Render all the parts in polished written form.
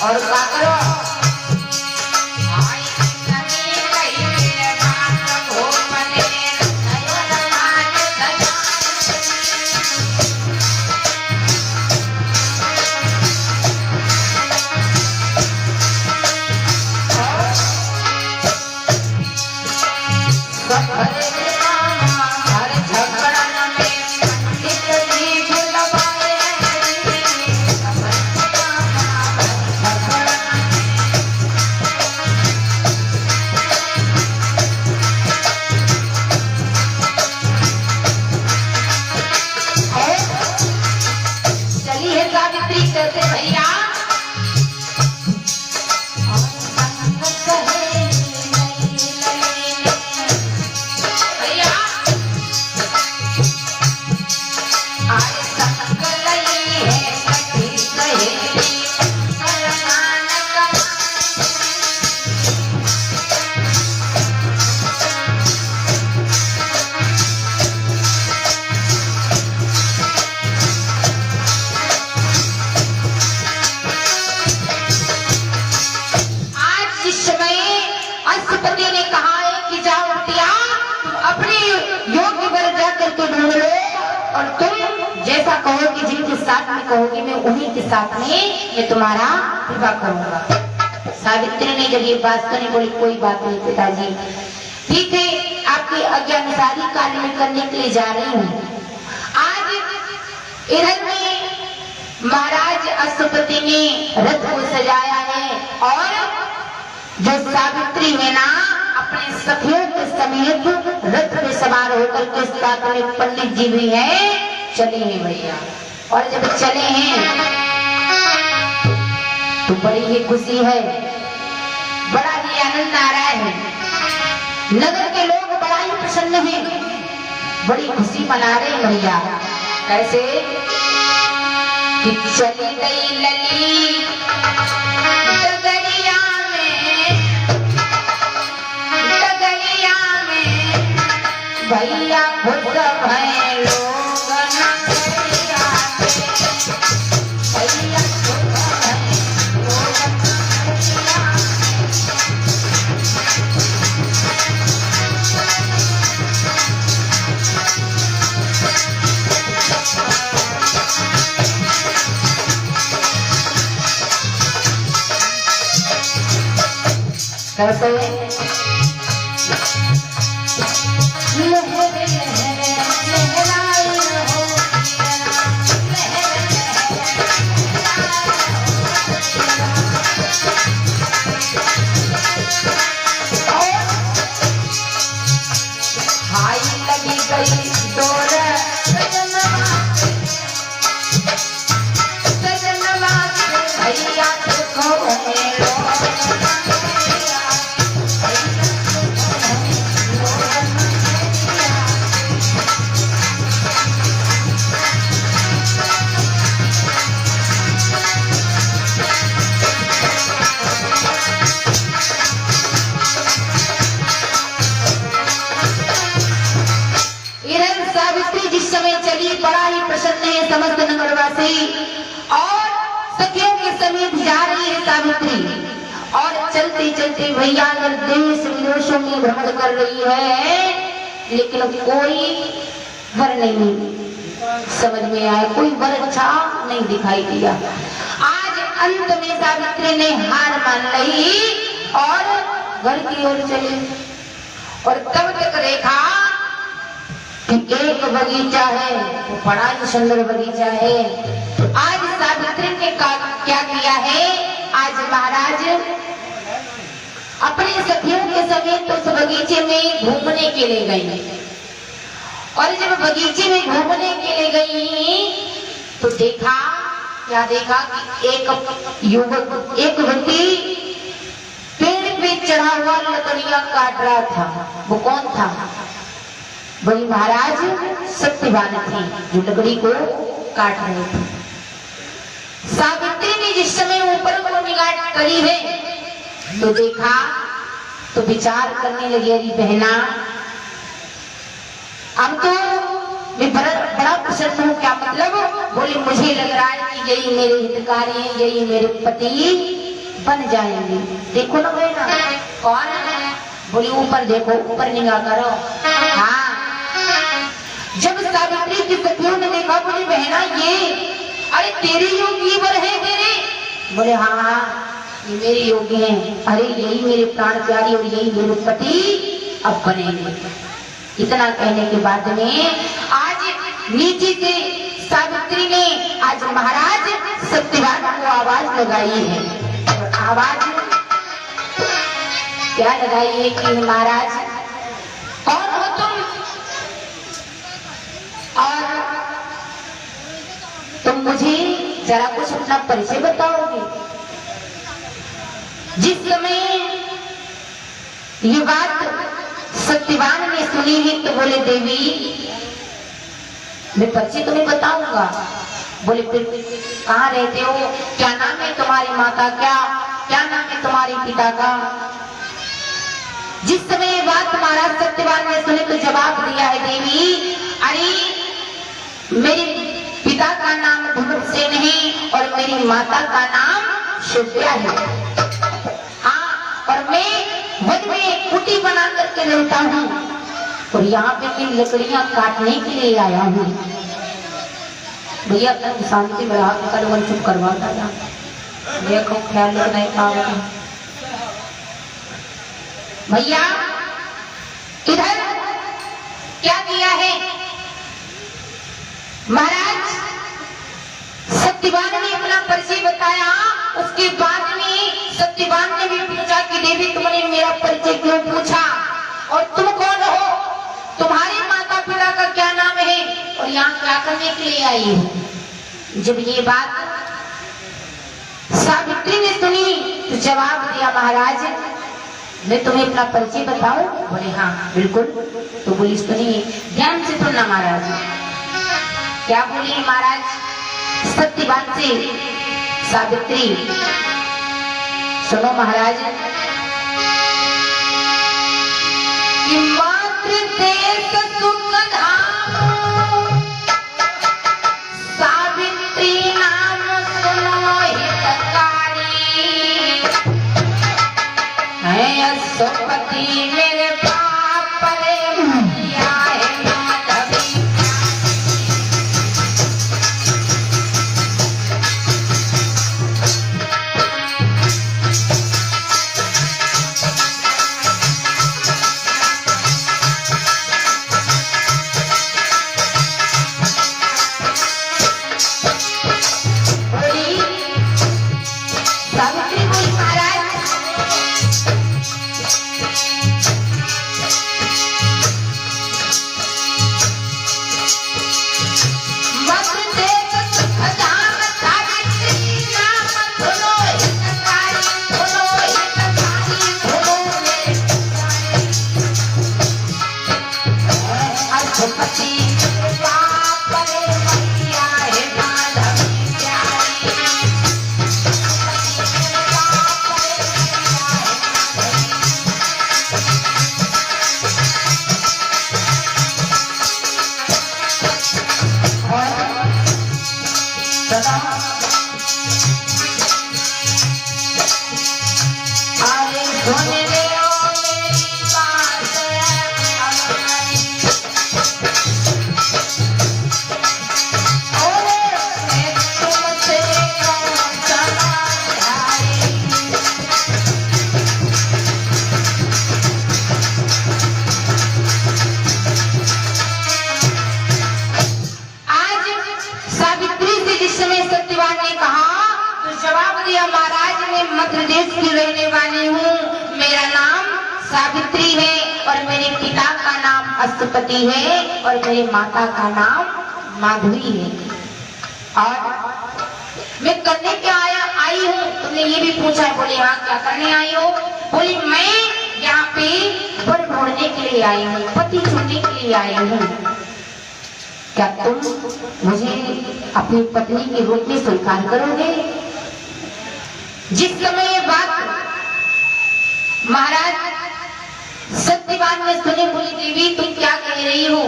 और क्या करो कहोगी मैं उन्हीं के साथ में ये तुम्हारा विवाह करूंगा। सावित्री ने जब ये बात सुनी बोली कोई बात नहीं पिताजी, ठीक है आपकी आज्ञानुसारी कार्य में करने के लिए जा रही हूँ। आज इधर में महाराज अश्वपति ने रथ को सजाया है और जो सावित्री है ना अपने सखियों के समेत रथ पे सवार होकर के साथ में पंडित जी भी है चले हैं भैया। और जब चले हैं तो बड़ी ही खुशी है, बड़ा ही आनंद आ रहा है। नगर के लोग बड़ा ही प्रसन्न हैं, बड़ी खुशी मना रहे हैं भैया। कैसे कि चली गई लली डगरिया में भैया खुद भय लोग कैसे समस्त नगरवासी और सखियों के समेत जा रही है सावित्री। और चलते चलते भैया देश विदेशों में भ्रमण कर रही है, लेकिन कोई वर नहीं समझ में आया, कोई वर अच्छा नहीं दिखाई दिया। आज अंत में सावित्री ने हार मान ली और घर की ओर चली। और तब तक देखा एक बगीचा है, वो बड़ा ही सुंदर बगीचा है। आज सावित्री ने क्या किया है, आज महाराज अपने सखियों के समेत उस बगीचे में घूमने के लिए गई। और जब बगीचे में घूमने के लिए गई तो देखा, क्या देखा कि एक युवक, एक व्यक्ति पेड़ पे चढ़ा हुआ लकड़ियां काट रहा था। वो कौन था? वही महाराज सत्यवान थी जो लकड़ी को काट रहे थे। सावित्री ने जिस समय ऊपर को निगाह करी है तो देखा, तो विचार करने लगी, अरे बहना अब तो मैं बड़ा प्रसन्न हूँ। क्या मतलब? बोले मुझे लग रहा है कि यही मेरे हितकारी हैं, यही मेरे पति बन जाएंगे। देखो ना बहना, कौन? बोली ऊपर देखो, ऊपर निगाह करो। हाँ, जब सावित्री की सखियों ने देखा, बोली बहना ये, अरे तेरे योगी वर है तेरे? बोले हाँ हाँ, ये मेरे योगी हैं। अरे यही मेरे प्राण प्यारी और यही मेरे पति अब बनेंगे। इतना कहने के बाद में आज नीचे से सावित्री ने आज महाराज सत्यवान को आवाज लगाई है। आवाज क्या लगाई है कि महाराज कौन हो तुम, और तुम मुझे जरा कुछ अपना परिचय बताओगे? जिस समय ये बात सत्यवान ने सुनी है तो बोले देवी मैं परिचय तुम्हें बताऊंगा। बोले फिर कहाँ रहते हो, क्या नाम है तुम्हारी माता, क्या नाम है तुम्हारे पिता का? जिस समय ये बात महाराज सत्यवान ने सुनी तो जवाब दिया है देवी, अरे मेरे पिता का नाम धनुषसेन है और मेरी माता का नाम शिव्या है। हाँ, और मैं वन में कुटी बना करके रहता हूँ और यहाँ पे मैं लकड़ियां काटने के लिए आया हूँ। भैया शांति में कर चुप करवाता था, देखो ख्याल नहीं था भैया। इधर क्या दिया है महाराज सत्यवान ने अपना परिचय बताया। उसके बाद में सत्यवान ने भी पूछा कि देवी तुमने मेरा परिचय क्यों पूछा और तुम कौन हो, तुम्हारे माता पिता का क्या नाम है और यहाँ क्या करने के लिए आई हो? जब ये बात सावित्री ने सुनी तो जवाब दिया महाराज मैं तुम्हें अपना परिचय बताऊं? बोले हाँ बिल्कुल। तो बोली सुनिए, ध्यान से सुनना महाराज। क्या बोली महाराज सत्यवान से सावित्री? सुनो महाराज, कि मातृ देश सुख धाम सावित्री नाम सुनो हितकारी, है असुपति मेरे पाप रे मैया है माधवी। मध्य देश की रहने वाली हूँ, मेरा नाम सावित्री है और मेरे पिता का नाम अष्टपति है और मेरी माता का नाम माधवी है। और मैं करने क्या आई हूँ? तुमने ये भी पूछा। बोले हाँ क्या करने आई हो? बोली मैं यहाँ पे वर ढूंढने के लिए आई हूँ, पति चुनने के लिए आई हूँ। क्या तुम मुझे अपनी पत्नी के रूप में स्वीकार करोगे? जिस समय ये बात महाराज सत्यवान ने सुनी, बोली देवी तुम क्या कह रही हो?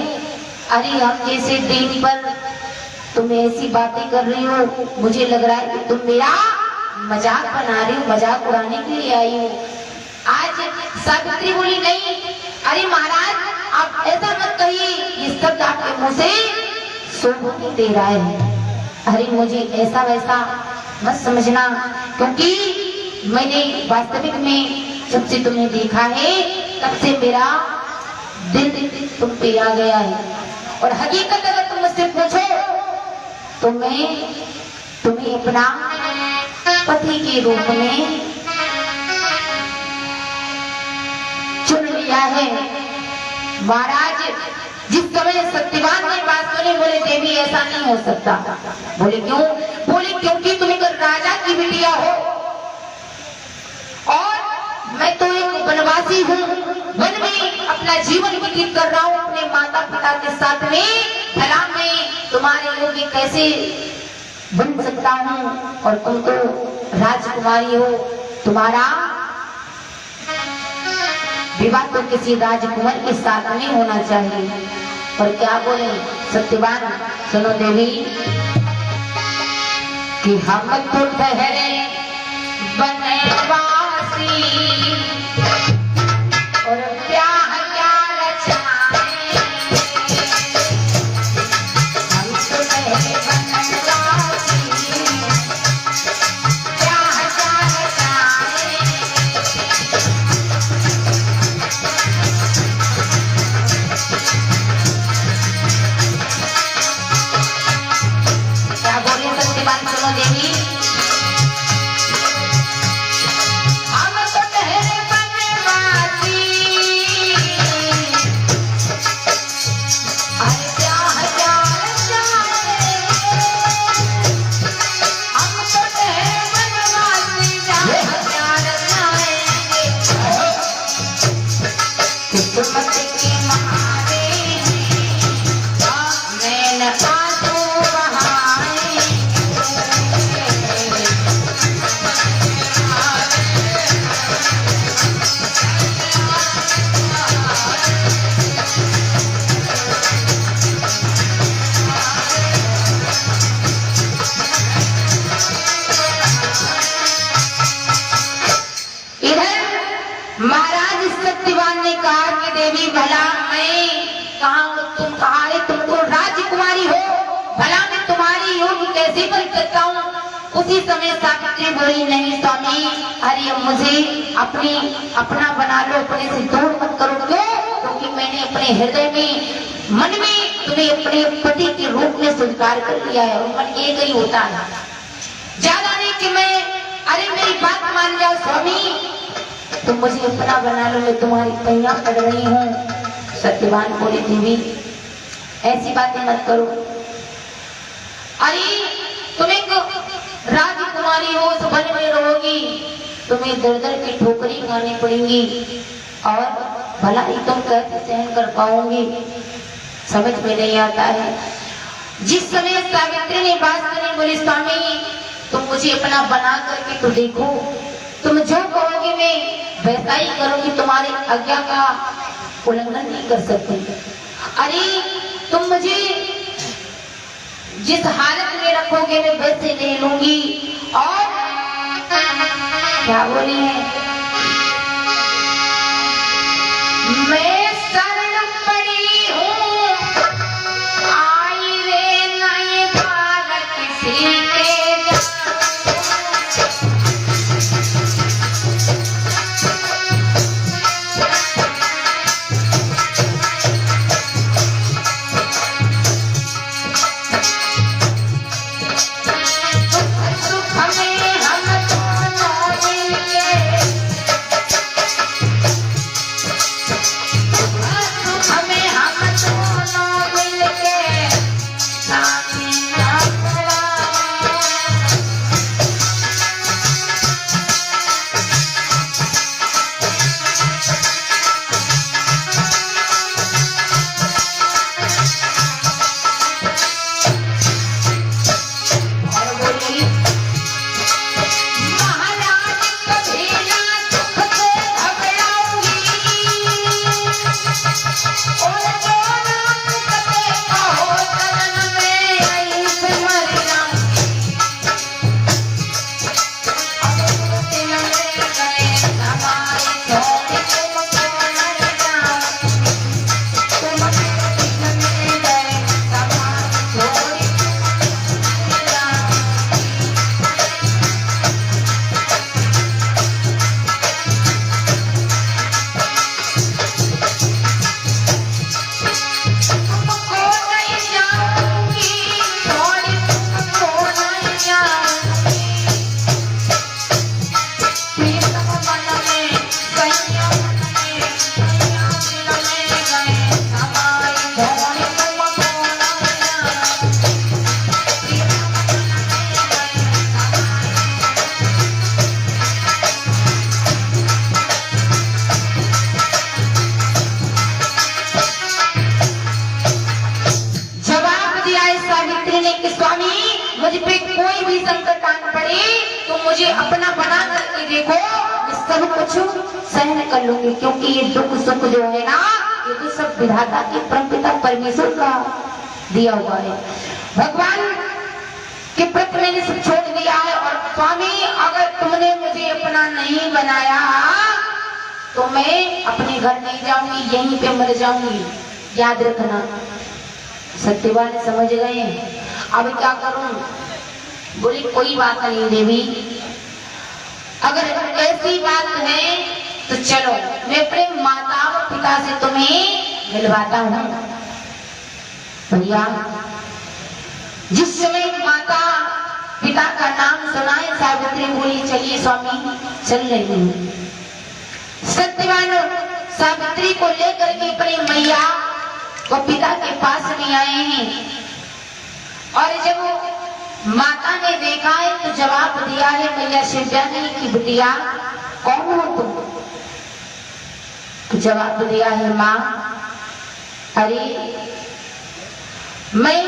अरे हम जैसे दिन पर तुम ऐसी बातें कर रही हो, मुझे लग रहा है कि तुम मेरा मजाक बना रही हूँ, मजाक उड़ाने के लिए आई हूँ। आज सावित्री बोली नहीं, अरे महाराज आप ऐसा मत कहिए, ये शब्द आपके मुंह से शोभा नहीं दे रहा है। अरे मुझे ऐसा वैसा मत समझना, क्योंकि मैंने वास्तविक में जब से तुम्हें देखा है तब से मेरा दिल तुम पे आ गया है। और हकीकत अगर तुम मुझसे पूछो तो मैं तुम्हें अपना पति के रूप में चुन लिया है। महाराज जिस समय सत्यवान ने बात सुनी, बोले देवी ऐसा नहीं हो सकता। बोले क्यों? बोले क्योंकि तुम एक राजा की बिटिया हो और मैं तो एक वनवासी हूँ, वन में अपना जीवन व्यतीत कर रहा हूँ अपने माता पिता के साथ में। भला मैं तुम्हारे योग्य कैसे बन सकता हूँ? और तुम तो राजकुमारी हो, तुम्हारा विवाह तो किसी राजकुमार के साथ नहीं होना चाहिए। और क्या बोले सत्यवान, सुनो देवी कि हम तो ठहरे वनवासी और ब्याह क्या रचाएं, हम तो ठहरे वनवासी ब्याह क्या रचाएं। क्या बोले सत्यवान, सुनो देवी, हम तो ठहरे वनवासी अरे ब्याह क्या रचाएं, हम तो ठहरे वनवासी ब्याह क्या रचाएंगे। किस्मत के मारे मैंने आंसू बहाए, महाराज सत्यवान ने कहा कि देवी भला मैं कहा, तुम कहा है तुम तो राजकुमारी हो, भला मैं तुम्हारी योग कैसे कर सकता हूँ? उसी समय सावित्री बोली नहीं स्वामी, अरे मुझे अपना बना लो, अपने से दूर मत करो। क्यों? क्योंकि मैंने अपने हृदय में मन में तुम्हें अपने पति के रूप में स्वीकार कर लिया है। और मन एक ही होता है, ज्यादा नहीं कि मैं, अरे मेरी बात मान जाओ स्वामी, तुम मुझे अपना बना लो, मैं तुम्हारी पैया पड़ रही हूँ। सत्यवान बोले देवी ऐसी बातें मत करो, अरे तुम एक राजकुमारी हो, उस वन में रहोगी, तुम्हें दर दर की ठोकरी खानी पड़ेंगी और भला ही तुम कैसे सहन कर पाओगी? समझ में नहीं आता है। जिस समय सावित्री ने बात करी, बोली स्वामी तुम मुझे अपना बना करके तो देखो, तुम जो कहोगे मैं वैसा ही करूंगी, तुम्हारी आज्ञा का उल्लंघन नहीं कर सकती। अरे तुम मुझे जिस हालत में रखोगे मैं वैसे ले लूंगी। और क्या बोली है, मैं शरण पड़ी हूँ, आई रे नई बार किसी के मुझ पे कोई भी संकट आन पड़े तो मुझे अपना बना करके देखो, मैं सब कुछ सहन कर लूंगी, क्योंकि ये दुख सुख जो है ना, ये तो सब विधाता के परमपिता परमेश्वर का दिया हुआ है। भगवान के प्रति मैंने सब छोड़ दिया है। और स्वामी, अगर तुमने मुझे अपना नहीं बनाया तो मैं अपने घर नहीं जाऊंगी, यहीं पे मर जाऊंगी, याद रखना। सत्यवान समझ गए। अब क्या करूं? बोली कोई बात नहीं देवी, अगर ऐसी बात है तो चलो मैं अपने माता और पिता से तुम्हें मिलवाता हूं। भैया जिस समय माता पिता का नाम सुनाए, सावित्री बोली चलिए स्वामी चल रही हूं। सत्यवान सावित्री को लेकर के अपनी मैया वो पिता के पास में आए हैं। और जब माता ने देखा है तो जवाब दिया है मैया शिवजानी की बिटिया कौन हो तुम? तो जवाब दिया है माँ, अरे मैं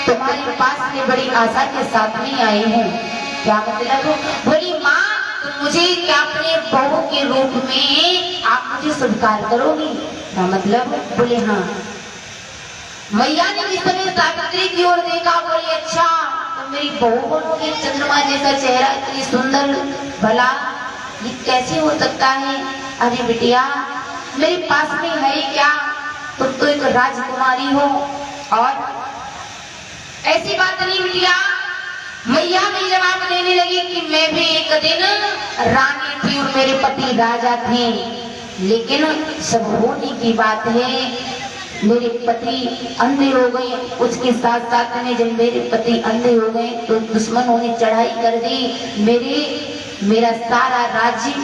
तुम्हारे पास में बड़ी आशा के साथ में आई हूँ। क्या मतलब? बोली माँ तो मुझे क्या अपने बहू के रूप में आप मुझे स्वीकार करोगी? क्या मतलब? बोले हाँ। मैया ने इस समय सावित्री की ओर देखा, बोली अच्छा तो मेरी बहू बनोगी? चंद्रमा जैसा चेहरा, इतनी सुंदर, भला ये कैसे हो सकता है? अरे बिटिया मेरे पास में है क्या, तुम तो एक राजकुमारी हो। और ऐसी बात नहीं बिटिया, मैया भी जवाब देने लगी कि मैं भी एक दिन रानी थी और मेरे पति राजा थे, लेकिन सब होने की बात है मेरे पति अंधे हो गए। उसके साथ साथ में जब मेरे पति अंधे हो गए तो दुश्मनों ने चढ़ाई कर दी, मेरा सारा राज्य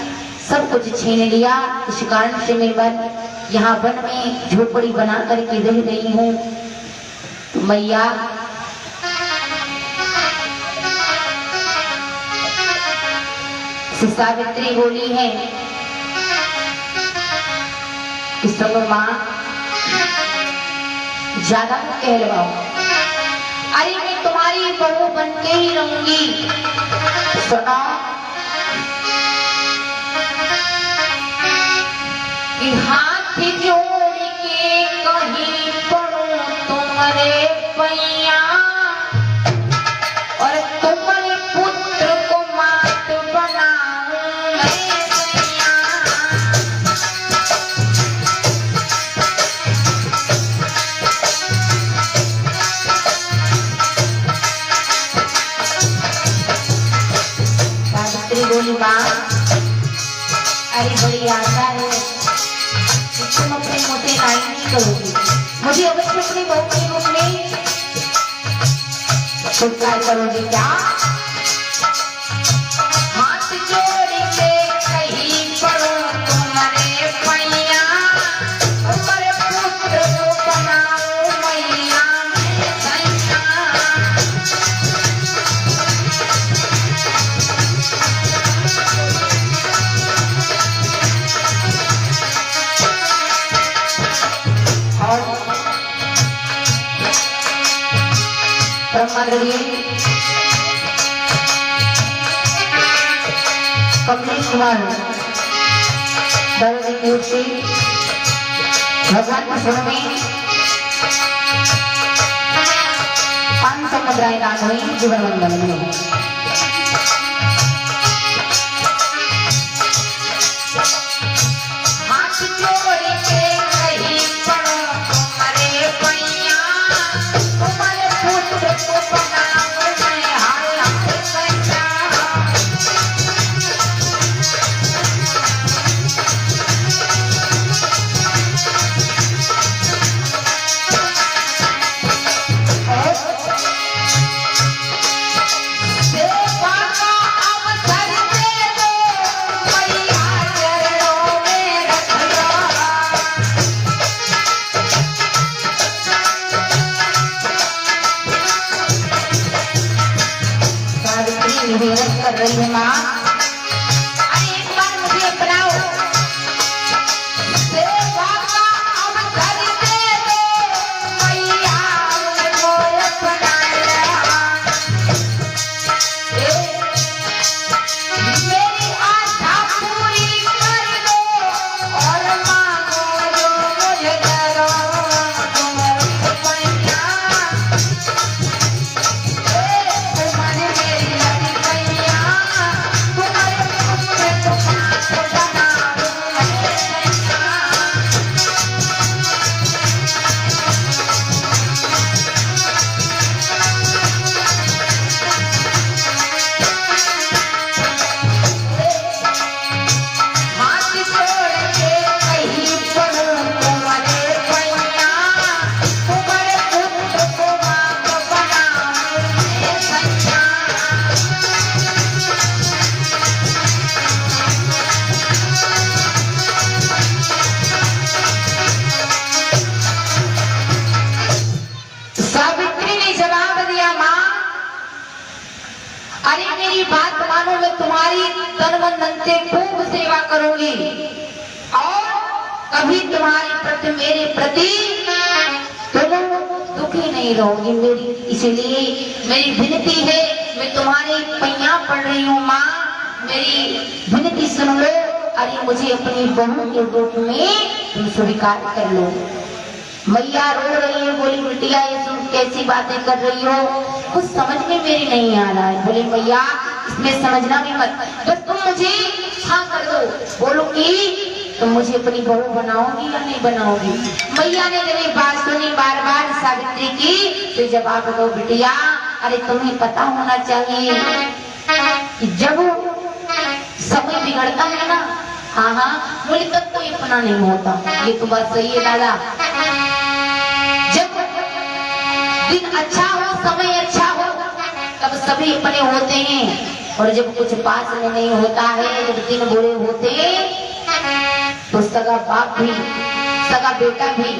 सब कुछ छीन लिया। इस कारण से मैं यहाँ वन में झोपड़ी बना करके रह रही हूँ। तो मैया सावित्री बोली है कि सब माँ ज्यादा कहलवाओ, अरे मैं तुम्हारी बहू बन के ही रहूंगी। सुनो कि हाथ जोड़ के कहीं पड़ो तुम्हारे पैया और तुम्हारे पुत्र को मात बनाऊं मैं सैया। सावित्री बोली माँ, अरे बड़ी आशा है तुम अपने मोटे नाई नहीं करोगी, मुझे अवश्य अपनी बहू के रूप में स्वीकार करोगी क्या? हाथ जोड़ के कहीं पड़ो तुम्हारे पैया, तुम्हारे पुत्र को बनाओ मैया मैं सैया। कमलेश कुमार दादा की ओर से भगवान के शरण में 500 मुद्राएं दान हुई जीवन मंडल में। हाथ जोड़ के कहीं पड़ो तुम्हारे पैया, तुम्हारे पुत्र को बनाऊं मैं हाय हाय सैया। निवेदन कर रही है माँ, अरे एक बार मुझे अपनाओ। सेवा का बंधन से खूब सेवा करूंगी और कभी तुम्हारे प्रति मेरे प्रति तुम दुखी नहीं रहोगी मेरी। इसलिए मेरी विनती है, मैं तुम्हारे पैया पड़ रही हूँ माँ, मेरी विनती सुन लो। अरे मुझे अपनी बहू के रूप में तुम स्वीकार कर लो। मैया रो रही है, बोली बिटिया ये तुम कैसी बातें कर रही हो, कुछ समझ में मेरी नहीं आ रहा है। बोले मैया इसमें समझना भी मत, बस तुम मुझे हाँ कर दो। बोलो कि तुम मुझे अपनी बहू बनाओगी या नहीं बनाओगी। मैया ने जब बात सुनी बार बार सावित्री की, तो जवाब दो बिटिया, अरे तुम्हें पता होना चाहिए कि जब समय बिगड़ता है ना, हाँ हाँ बोले तब कोई अपना नहीं होता। ये तो बात सही है दादा। जब दिन अच्छा हो, समय अच्छा हो, तब सभी अपने होते हैं, और जब कुछ पास में नहीं होता है, जब दिन बुरे होते तो सगा बाप भी, सगा बेटा भी